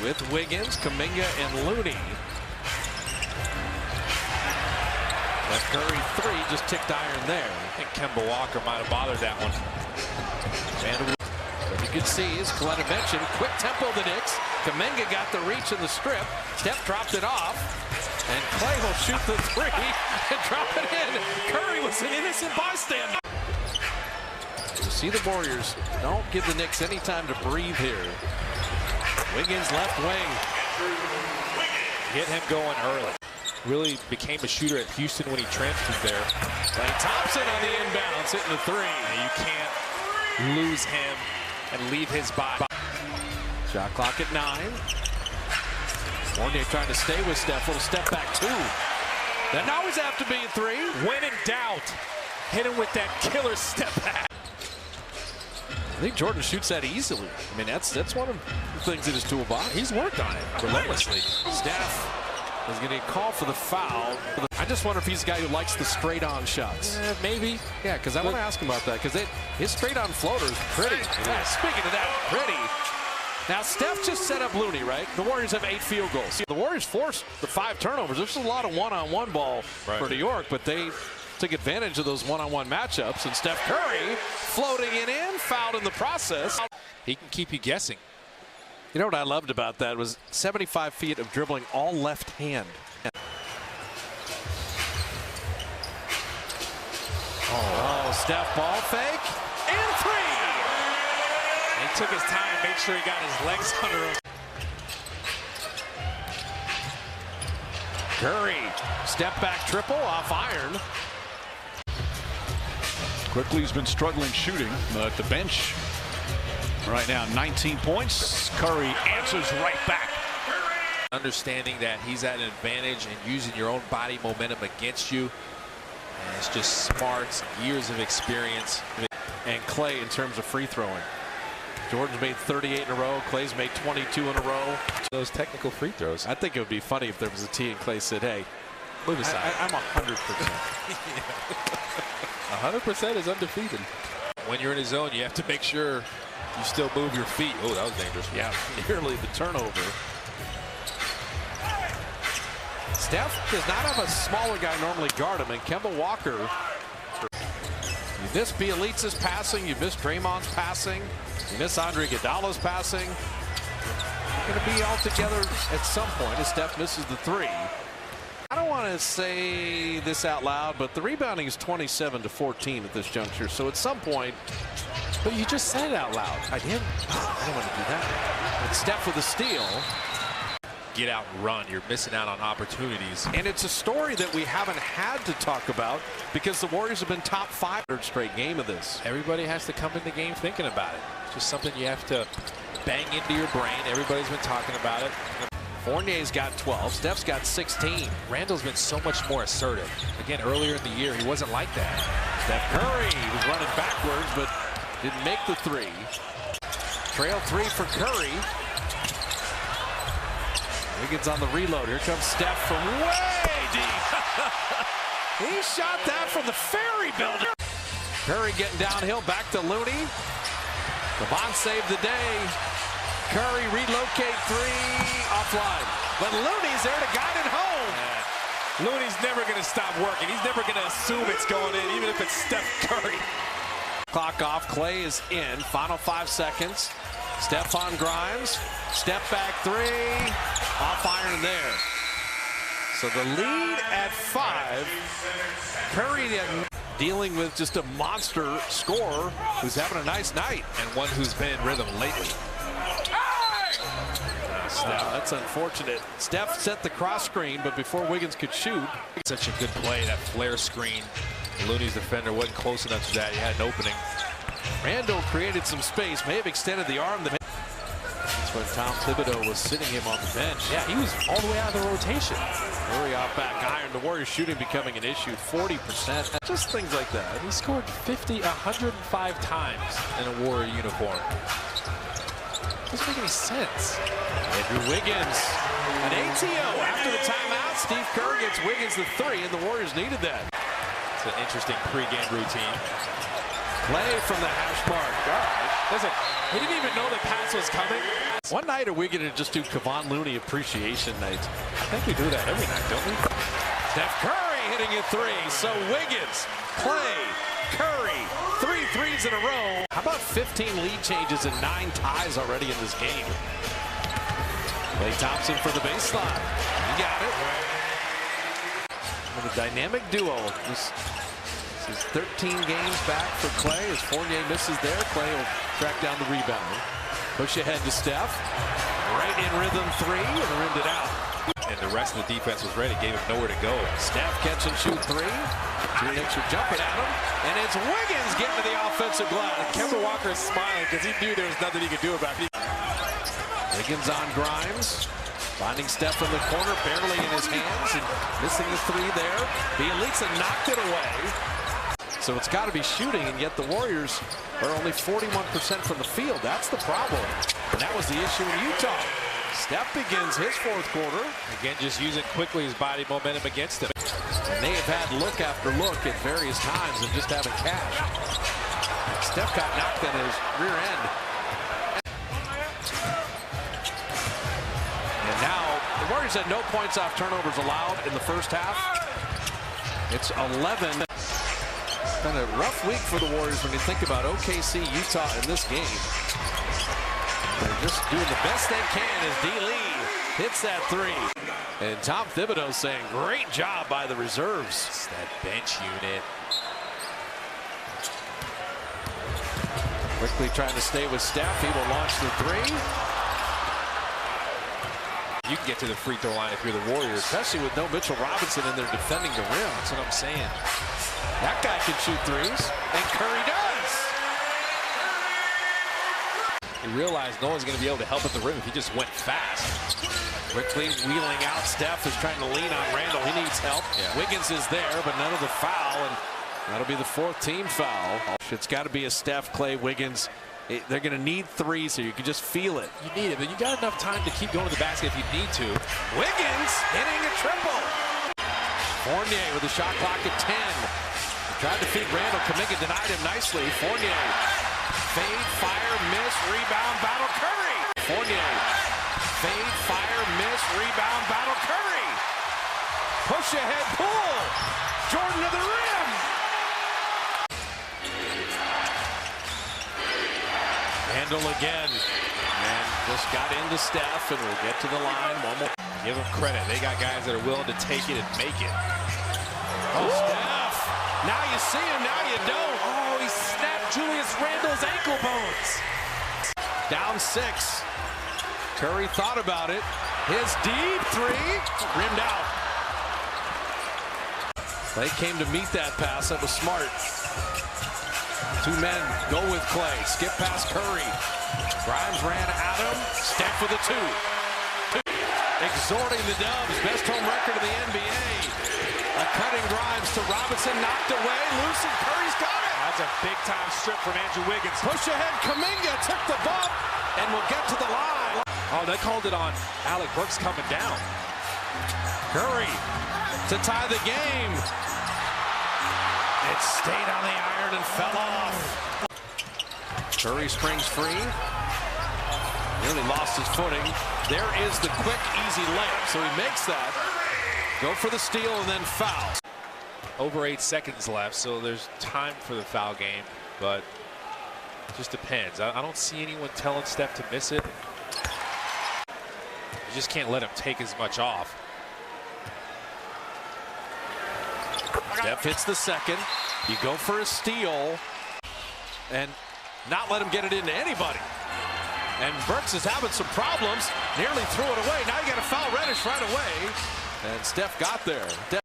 with Wiggins, Kuminga, and Looney. That Curry three just ticked iron there. I think Kemba Walker might have bothered that one. And what you can see is Coletta mentioned, quick tempo of the Knicks. Kuminga got the reach in the strip. Steph dropped it off. And Clay will shoot the three and drop it in. Curry was an innocent bystander. You see the Warriors don't give the Knicks any time to breathe here. Wiggins left wing. Get him going early. Really became a shooter at Houston when he transferred there. Clay Thompson on the inbounds, hitting the three. You can't lose him and leave his body. Shot clock at 9. Fournier trying to stay with Steph. Little step back two. Doesn't always have to be a three. When in doubt, hit him with that killer step back. I think Jordan shoots that easily. I mean, that's one of the things in his toolbox. He's worked on it relentlessly. Steph is going to call for the foul. I just wonder if he's a guy who likes the straight-on shots. Maybe. Yeah, because I want to ask him about that, because his straight-on floater is pretty. Yeah, speaking of that, pretty. Now, Steph just set up Looney, right? The Warriors have 8 field goals. The Warriors forced the 5 turnovers. There's a lot of one-on-one ball for New York, but they took advantage of those one-on-one matchups. And Steph Curry floating it in, fouled in the process. He can keep you guessing. You know what I loved about that was 75 feet of dribbling all left hand. Oh, Steph ball fake and three. He took his time, made sure he got his legs under him. Curry, step back triple off iron. Quickly's been struggling shooting at the bench. Right now, 19 points. Curry answers right back. Understanding that he's at an advantage and using your own body momentum against you. And it's just smarts, years of experience. And Clay in terms of free throwing. Jordan's made 38 in a row. Clay's made 22 in a row. Those technical free throws. I think it would be funny if there was a tee and Clay said, hey, move aside. I'm 100%. 100% is undefeated. When you're in his zone, you have to make sure you still move your feet. Oh, that was dangerous. Yeah, nearly the turnover. Steph does not have a smaller guy normally guard him, and Kemba Walker. You miss Bielitsa's passing, you miss Draymond's passing, you miss Andre Iguodala's passing. You're going to be all together at some point as Steph misses the three. I don't want to say this out loud, but the rebounding is 27-14 at this juncture. So at some point, but you just said it out loud. I did. I don't want to do that. But Steph with a steal. Get out and run. You're missing out on opportunities. And it's a story that we haven't had to talk about because the Warriors have been top 5 straight game of this. Everybody has to come in the game thinking about it. It's just something you have to bang into your brain. Everybody's been talking about it. Fournier's got 12. Steph's got 16. Randall's been so much more assertive. Again, earlier in the year, he wasn't like that. Steph Curry was running backwards, but didn't make the three. Trail 3 for Curry. Wiggins on the reload. Here comes Steph from way deep. He shot that from the Ferry Building. Curry getting downhill, back to Looney. LeBron saved the day. Curry relocate three, offline. But Looney's there to guide it home. Yeah. Looney's never going to stop working. He's never going to assume it's going in, even if it's Steph Curry. Clock off. Clay is in. Final 5 seconds. Steph on Grimes. Step back three. Off iron there. So the lead at 5. Curry dealing with just a monster scorer who's having a nice night. And one who's been in rhythm lately. That's unfortunate. Steph set the cross screen, but before Wiggins could shoot. Such a good play, that flare screen. Looney's defender wasn't close enough to that. He had an opening. Randall created some space, may have extended the arm. That's when Tom Thibodeau was sitting him on the bench. Yeah, he was all the way out of the rotation. Hurry off back iron. The Warriors shooting becoming an issue. 40%. Just things like that. He scored 105 times in a Warrior uniform. Doesn't make any sense. Andrew Wiggins, an ATO after the timeout. Steve Kerr gets Wiggins the three, and the Warriors needed that. It's an interesting pregame routine. Play from the hash mark. All right. Listen, he didn't even know the pass was coming. One night are we going to just do Kevon Looney appreciation nights? I think we do that every night, don't we? Steph Curry hitting it three. So Wiggins, Clay, Curry, 3 threes in a row. How about 15 lead changes and 9 ties already in this game? Klay Thompson for the baseline. He got it. And a dynamic duo. This is 13 games back for Clay. As Fournier misses there, Clay will track down the rebound. Push ahead to Steph. Right in rhythm three and rimmed it out. And the rest of the defense was ready, gave him nowhere to go. Steph catch and shoot three. Two Knicks are jumping at him. And it's Wiggins getting to the offensive glass. Kemba Walker is smiling because he knew there was nothing he could do about it. Wiggins on Grimes. Finding Steph in the corner, barely in his hands. And missing the three there. Bielitsa knocked it away. So it's got to be shooting, and yet the Warriors are only 41% from the field. That's the problem. And that was the issue in Utah. Steph begins his fourth quarter. Again, just using quickly his body momentum against him. And they have had look after look at various times and just haven't cashed. Steph got knocked on his rear end. And now the Warriors had no points off turnovers allowed in the first half. It's 11. It's been a rough week for the Warriors when you think about OKC, Utah in this game. They're just doing the best they can as D. Lee hits that three. And Tom Thibodeau saying, great job by the reserves. It's that bench unit. Quickly trying to stay with Steph. He will launch the three. You can get to the free throw line if you're the Warriors. Especially with no Mitchell Robinson in there defending the rim. That's what I'm saying. That guy can shoot threes. And Curry does. He realized no one's going to be able to help at the rim if he just went fast. Quickly wheeling out. Steph is trying to lean on Randall. He needs help. Yeah. Wiggins is there, but none of the foul. And that'll be the 4th team foul. It's got to be a Steph, Clay, Wiggins. They're going to need threes here. You can just feel it. You need it, but you got enough time to keep going to the basket if you need to. Wiggins hitting a triple. Fournier with a shot clock at 10. He tried to feed Randall. Kuminga denied him nicely. Fournier. Fade, fire, miss, rebound, battle, Curry. Fournier. Fade, fire, miss, rebound, battle, Curry. Push ahead, pull. Jordan to the rim. Randall again. And just got into Steph, and we'll get to the line. One more. Give them credit. They got guys that are willing to take it and make it. Oh, Steph. Now you see him, now you don't. Oh, he snapped Julius Randle's ankle bones. Down 6. Curry thought about it. His deep three. Rimmed out. They came to meet that pass. That was smart. 2 men go with Clay. Skip past Curry. Grimes ran at him. Steph with a 2. Exhorting the Dubs. Best home record in the NBA. A cutting Grimes to Robinson. Knocked away. Loose, and Curry's got it. That's a big-time strip from Andrew Wiggins. Push ahead. Kuminga took the bump and will get to the line. Oh, they called it on Alec Burks coming down. Curry to tie the game. It stayed on the iron and fell off. Curry springs free. Nearly lost his footing. There is the quick, easy layup. So he makes that. Go for the steal and then foul. Over 8 seconds left, so there's time for the foul game, but it just depends. I don't see anyone telling Steph to miss it. You just can't let him take as much off. Steph hits the second. You go for a steal and not let him get it into anybody. And Burks is having some problems. Nearly threw it away. Now you got to foul Reddish right away. And Steph got there.